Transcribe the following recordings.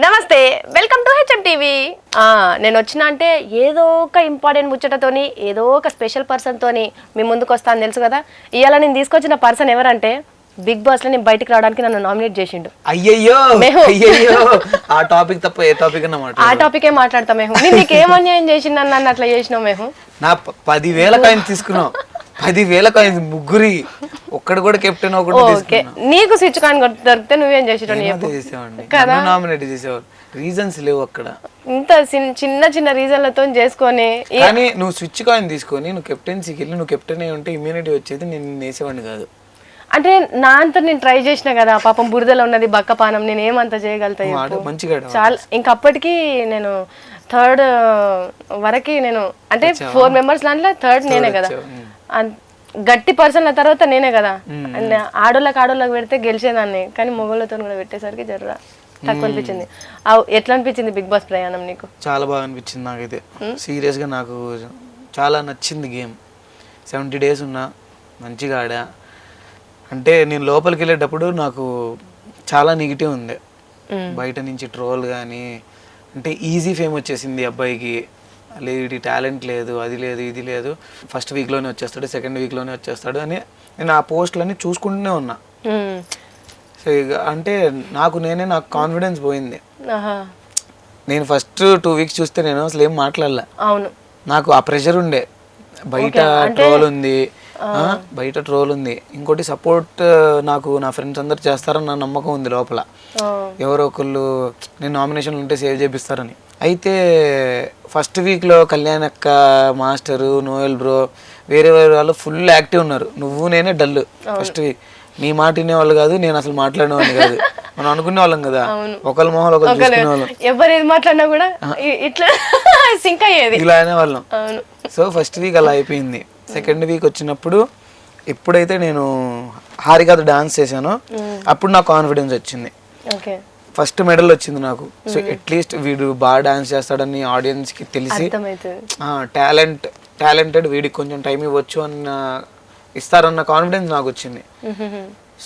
నమస్తే, welcome to HM TV. నేను వచ్చిన అంటే ఏదో ఒక ఇంపార్టెంట్ ముచ్చటతోని ఏదో ఒక స్పెషల్ పర్సన్తోని మీ ముందుకు వస్తాను తెలుసు కదా. ఇవాళ నేను తీసుకొచ్చిన పర్సన్ ఎవరంటే బిగ్ బాస్ లో నేను బయటికి రావడానికి నన్ను నామినేట్ చేసిండు. అయ్యయ్యో అయ్యయ్యో ఆ టాపిక్ తప్ప ఏ టాపిక్ ఆ టాపికే మాట్లాడతా మేము. నీకు ఏం అన్యాయం చేసిండు నన్ను అట్లా చేసినావు మేము. నా 10,000 కాయిన్ తీసుకున్నావు, 10,000 కాయిన్ ముగ్గురి ఒక్కడు కూడా కెప్టెన్ ఒకటి నీకు స్విచ్ కాయిన్ దొరికితే నువ్వేం చేసేవాడిని కదా. నామినేట్ చేసేవాడు, రీజన్స్ లేవు అక్కడ. ఇంత చిన్న చిన్న రీజన్లతో చేసుకొని కానీ నువ్వు స్విచ్ కాయిన్ తీసుకొని నువ్వు కెప్టెన్సీకి వెళ్ళి నువ్వు కెప్టెన్ అయి ఉంటే ఇమ్యూనిటీ వచ్చేది, నేను వేసేవాడిని కాదు. అంటే నా అంతా నేను ట్రై చేసిన కదా, పాపం బురదలో ఉన్నది బక్కపానం, నేను ఏమంతా చేయగలుగుతా మంచిగా చాలా. ఇంకప్పటికి నేను థర్డ్ వరకు నేను అంటే 4 మెంబర్స్ దాంట్లో థర్డ్ నేనే కదా, గట్టి పర్సన్ల తర్వాత నేనే కదా. ఆడోళ్ళకి పెడితే గెలిచేదాన్ని, కానీ మొగోళ్ళతో కూడా పెట్టేసరికి జర్ర తక్కువ అనిపించింది. ఎట్లా అనిపించింది బిగ్ బాస్ ప్రయాణం నీకు? చాలా బాగా అనిపించింది నాకైతే. సీరియస్గా నాకు చాలా నచ్చింది గేమ్. 70 days ఉన్నా మంచిగా ఆడా. అంటే నేను లోపలికి వెళ్ళేటప్పుడు నాకు చాలా నెగిటివ్ ఉంది, బయట నుంచి ట్రోల్ కానీ, అంటే ఈజీ ఫేమ్ వచ్చేసింది అబ్బాయికి, లేదు టాలెంట్ లేదు, అది లేదు ఇది లేదు, ఫస్ట్ వీక్లోనే వచ్చేస్తాడు, సెకండ్ వీక్లోనే వచ్చేస్తాడు అని నేను ఆ పోస్టులన్నీ చూసుకుంటూనే ఉన్నా. సో ఇక అంటే నాకు కాన్ఫిడెన్స్ పోయింది. నేను ఫస్ట్ 2 weeks చూస్తే నేను అసలు ఏం మాట్లాడలే. అవును, నాకు ఆ ప్రెషర్ ఉండే, బయట ట్రోల్ ఉంది, బయట ట్రోల్ ఉంది. ఇంకోటి సపోర్ట్ నాకు నా ఫ్రెండ్స్ అందరు చేస్తారని నా నమ్మకం ఉంది లోపల, ఎవరో ఒకళ్ళు నేను నామినేషన్లు ఉంటే సేవ్ చేపిస్తారని. అయితే ఫస్ట్ వీక్లో కళ్యాణ్ అక్క, మాస్టరు, నోయల్ బ్రో, వేరే వాళ్ళు ఫుల్ యాక్టివ్ ఉన్నారు. నువ్వు నేనే డల్. ఫస్ట్ వీక్ నీ మాట వినేవాళ్ళు కాదు, నేను అసలు మాట్లాడేవాడిని కాదు. మనం అనుకునే వాళ్ళం కదా, ఒకళ్ళ మొహాలు ఒకళ్ళు చూసుకునే వాళ్ళం, ఎవరు మాట్లాడినా కూడా ఇట్లా సింక్ అయ్యేది, ఇలా అనేవాళ్ళం. సో ఫస్ట్ వీక్ అలా అయిపోయింది. సెకండ్ వీక్ వచ్చినప్పుడు ఎప్పుడైతే నేను హారికతో డాన్స్ చేశానో అప్పుడు నాకు కాన్ఫిడెన్స్ వచ్చింది. ఫస్ట్ మెడల్ వచ్చింది నాకు. సో అట్లీస్ట్ వీడు బాగా డాన్స్ చేస్తాడని ఆడియన్స్కి తెలిసి టాలెంటెడ్, వీడికి కొంచెం టైం ఇవ్వచ్చు అన్న ఇస్తారన్న కాన్ఫిడెన్స్ నాకు వచ్చింది.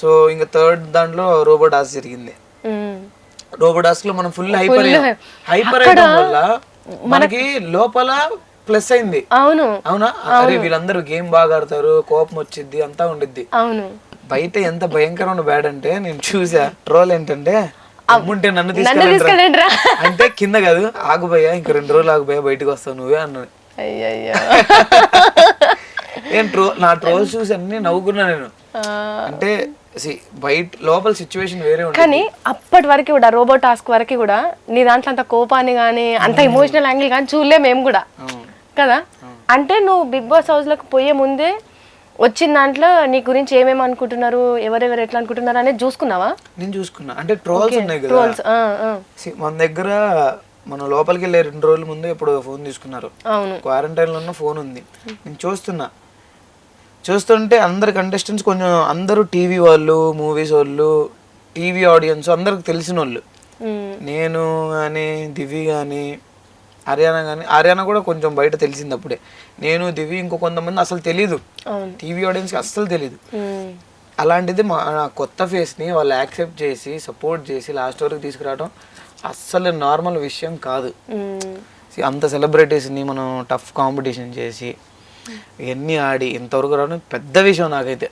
సో ఇంకా థర్డ్ దాంట్లో రోబో డాన్స్ జరిగింది. రోబో డాన్స్ లో మనం ఫుల్ హైపర్ అయ్యడం వల్ల మనకి లోపల ప్లస్ అయింది. అవునా, అరే వీళ్ళందరూ గేమ్ బాగా ఆడతారు, కోపం వచ్చింది అంతా ఉండిద్ది. బయట ఎంత భయంకరమైన బ్యాడ్ అంటే నేను చూసా ట్రోల్ ఏంటంటే, అమ్ముంటే నన్ను తీసుకెళ్ళండి అంటే కింద కాదు, ఆగుపోయా ఇంక 2 రోజులు ఆగుపోయా బయటకు వస్తావు నువ్వే అన్నది. నా ట్రోల్స్ చూసి అన్ని నవ్వుకున్నా నేను. అంటే బయట లోపల సిచ్యువేషన్ వేరే ఉంటుంది. కానీ అప్పటి వరకు కూడా రోబో టాస్క్ వరకు కూడా నీ దాంట్లో అంత కోపాన్ని కానీ అంత ఎమోషనల్ యాంగిల్ కానీ చూడలే మేము కూడా కదా. అంటే నువ్వు బిగ్ బాస్ హౌస్ లోకి పోయే ముందే వచ్చిన దాంట్లో నీ గురించి ఏమేమి అనుకుంటున్నారు, ఎవరెవరు ఎట్లా అనుకుంటున్నారు అనేది చూసుకున్నావా? నేను చూసుకున్నా. అంటే ట్రోల్స్ ఉన్నాయి కదా మన దగ్గర. మన లోపలికి వెళ్ళే 2 రోజుల ముందు ఎప్పుడు ఫోన్ తీసుకున్నారు, క్వారంటైన్ లో ఉన్న ఫోన్ ఉంది. నేను చూస్తుంటే అందరు కంటెస్టెంట్స్ కొంచెం అందరూ టీవీ వాళ్ళు, మూవీస్ వాళ్ళు, టీవీ ఆడియన్స్ అందరికి తెలిసిన వాళ్ళు. నేను కానీ, దివి కానీ, ఆర్యానా కూడా కొంచెం బయట తెలిసింది అప్పుడే. నేను, దివి, ఇంకో కొంతమంది అసలు తెలీదు, టీవీ ఆడియన్స్కి అస్సలు తెలీదు. అలాంటిది మా కొత్త ఫేస్ని వాళ్ళు యాక్సెప్ట్ చేసి సపోర్ట్ చేసి లాస్ట్ వరకు తీసుకురావడం అస్సలు నార్మల్ విషయం కాదు. అంత సెలబ్రిటీస్ని మనం టఫ్ కాంపిటీషన్ చేసి ఇవన్నీ ఆడి ఇంతవరకు రావడం పెద్ద విషయం నాకైతే.